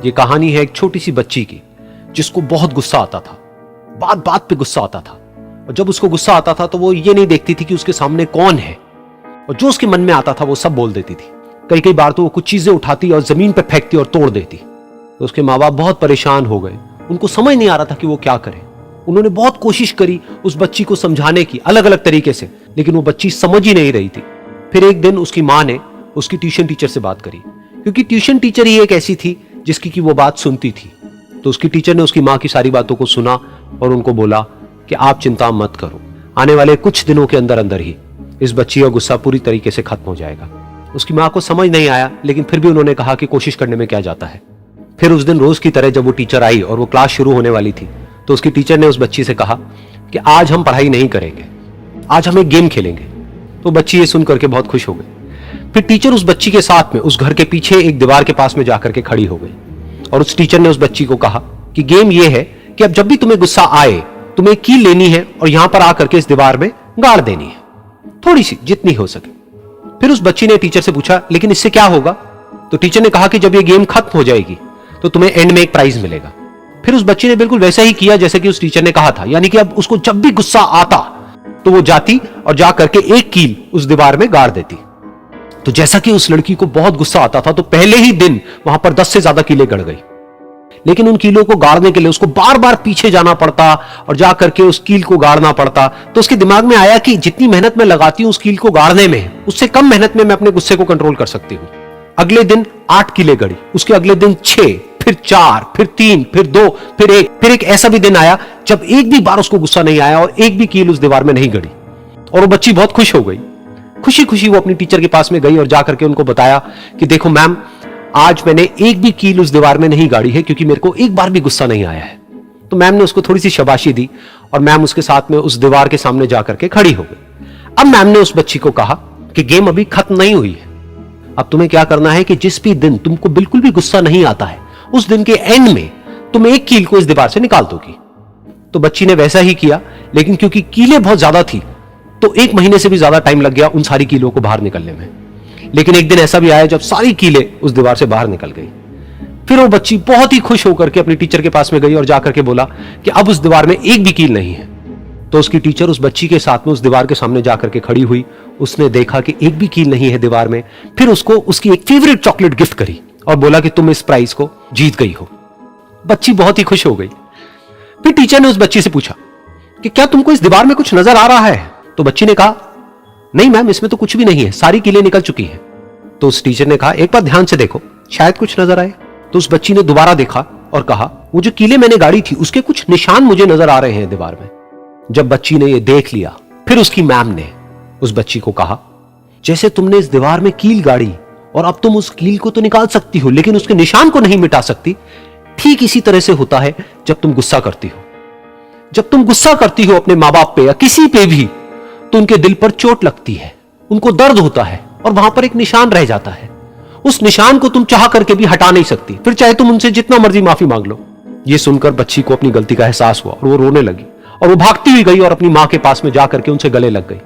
ये कहानी है एक छोटी सी बच्ची की जिसको बहुत गुस्सा आता था, बात बात पे गुस्सा आता था। और जब उसको गुस्सा आता था तो वो ये नहीं देखती थी कि उसके सामने कौन है, और जो उसके मन में आता था वो सब बोल देती थी। कई कई बार तो वो कुछ चीजें उठाती और जमीन पर फेंकती और तोड़ देती। तो उसके माँ बाप बहुत परेशान हो गए, उनको समझ नहीं आ रहा था कि वो क्या करे। उन्होंने बहुत कोशिश करी उस बच्ची को समझाने की अलग अलग तरीके से, लेकिन वो बच्ची समझ ही नहीं रही थी। फिर एक दिन उसकी माँ ने उसकी ट्यूशन टीचर से बात करी, क्योंकि ट्यूशन टीचर ही एक ऐसी थी जिसकी की वो बात सुनती थी। तो उसकी टीचर ने उसकी माँ की सारी बातों को सुना और उनको बोला कि आप चिंता मत करो, आने वाले कुछ दिनों के अंदर अंदर ही इस बच्ची का गुस्सा पूरी तरीके से खत्म हो जाएगा। उसकी माँ को समझ नहीं आया, लेकिन फिर भी उन्होंने कहा कि कोशिश करने में क्या जाता है। फिर उस दिन रोज की तरह जब वो टीचर आई और वो क्लास शुरू होने वाली थी, तो उसकी टीचर ने उस बच्ची से कहा कि आज हम पढ़ाई नहीं करेंगे, आज हम एक गेम खेलेंगे। तो बच्ची ये सुन करके बहुत खुश हो गई। फिर टीचर उस बच्ची के साथ में उस घर के पीछे एक दीवार के पास में जाकर के खड़ी हो गई, और उस टीचर ने उस बच्ची को कहा कि गेम ये है कि अब जब भी तुम्हें गुस्सा आए, तुम्हें कील लेनी है और यहां पर आकर के इस दीवार में गाड़ देनी है, थोड़ी सी, जितनी हो सके। फिर उस बच्ची ने टीचर से पूछा, लेकिन इससे क्या होगा? तो टीचर ने कहा कि जब ये गेम खत्म हो जाएगी तो तुम्हें एंड में एक प्राइज मिलेगा। फिर उस बच्ची ने बिल्कुल वैसा ही किया जैसे कि उस टीचर ने कहा था, यानी कि अब उसको जब भी गुस्सा आता तो वो जाती और जा करके एक कील उस दीवार में गाड़ देती। तो जैसा कि उस लड़की को बहुत गुस्सा आता था, तो पहले ही दिन वहां पर 10 से ज्यादा कीलें गड़ गई। लेकिन उन कीलों को गाड़ने के लिए उसको बार बार पीछे जाना पड़ता और जा करके उस कील को गाड़ना पड़ता। तो उसके दिमाग में आया कि जितनी मेहनत मैं लगाती हूं उस कील को गाड़ने में, उससे कम मेहनत में मैं अपने गुस्से को कंट्रोल कर सकती हूं। अगले दिन 8 कीलें गड़ी, उसके अगले दिन 6, फिर 4, फिर 3, फिर 2, फिर 1। फिर एक ऐसा भी दिन आया जब एक भी बार उसको गुस्सा नहीं आया और एक भी कील उस दीवार में नहीं गड़ी, और वो बच्ची बहुत खुश हो गई। खुशी खुशी वो अपनी टीचर के पास में गई और जाकर के उनको बताया कि देखो मैम, आज मैंने एक भी कील उस दीवार में नहीं गाड़ी है, क्योंकि मेरे को एक बार भी गुस्सा नहीं आया है। तो मैम ने उसको थोड़ी सी शाबाशी दी और मैम उसके साथ में उस दीवार के सामने जाकर के खड़ी हो गई। अब मैम ने उस बच्ची को कहा कि गेम अभी खत्म नहीं हुई है, अब तुम्हें क्या करना है कि जिस भी दिन तुमको बिल्कुल भी गुस्सा नहीं आता है, उस दिन के एंड में तुम एक कील को इस दीवार से निकाल दोगी। तो बच्ची ने वैसा ही किया, लेकिन क्योंकि कीलें बहुत ज्यादा थी तो 1 महीने से भी ज्यादा टाइम लग गया उन सारी कीलों को बाहर निकलने में। लेकिन एक दिन ऐसा भी आया जब सारी कीलें उस दीवार से बाहर निकल गई। फिर वो बच्ची बहुत ही खुश होकर के अपनी टीचर के पास में गई और जाकर के बोला कि अब उस दीवार में एक भी कील नहीं है। तो उसकी टीचर उस बच्ची के साथ में उस दीवार के सामने जाकर के खड़ी हुई। उसने देखा कि एक भी कील नहीं है दीवार में। फिर उसको उसकी एक फेवरेट चॉकलेट गिफ्ट करी और बोला कि तुम इस प्राइज को जीत गई हो। बच्ची बहुत ही खुश हो गई। फिर टीचर ने उस बच्ची से पूछा कि क्या तुमको इस दीवार में कुछ नजर आ रहा है? तो बच्ची ने कहा, नहीं मैम, इसमें तो कुछ भी नहीं है, सारी कीलें निकल चुकी हैं। तो उस टीचर ने कहा, एक बार ध्यान से देखो, शायद कुछ नजर आए। तो उस बच्ची ने दोबारा देखा और कहा, वो जो कीलें मैंने गाड़ी थी उसके कुछ निशान मुझे नजर आ रहे हैं दीवार में। जब बच्ची ने ये देख लिया, फिर उसकी मैम ने उस बच्ची को कहा, जैसे तुमने इस दीवार में कील गाड़ी और अब तुम उस कील को तो निकाल सकती हो लेकिन उसके निशान को नहीं मिटा सकती, ठीक इसी तरह से होता है जब तुम गुस्सा करती हो। जब तुम गुस्सा करती हो अपने माँ बाप पे या किसी पे भी, तो उनके दिल पर चोट लगती है, उनको दर्द होता है और वहां पर एक निशान रह जाता है। उस निशान को तुम चाह करके भी हटा नहीं सकती, फिर चाहे तुम उनसे जितना मर्जी माफी मांग लो। ये सुनकर बच्ची को अपनी गलती का एहसास हुआ और वो रोने लगी और वो भागती हुई गई और अपनी माँ के पास में जाकर के उनसे गले लग गई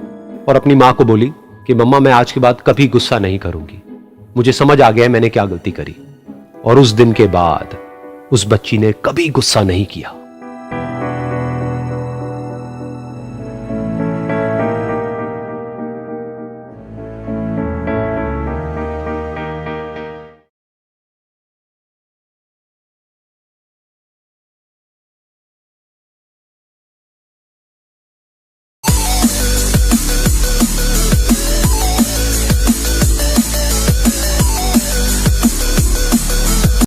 और अपनी माँ को बोली कि मम्मा, मैं आज के बाद कभी गुस्सा नहीं करूंगी, मुझे समझ आ गया है मैंने क्या गलती करी। और उस दिन के बाद उस बच्ची ने कभी गुस्सा नहीं किया।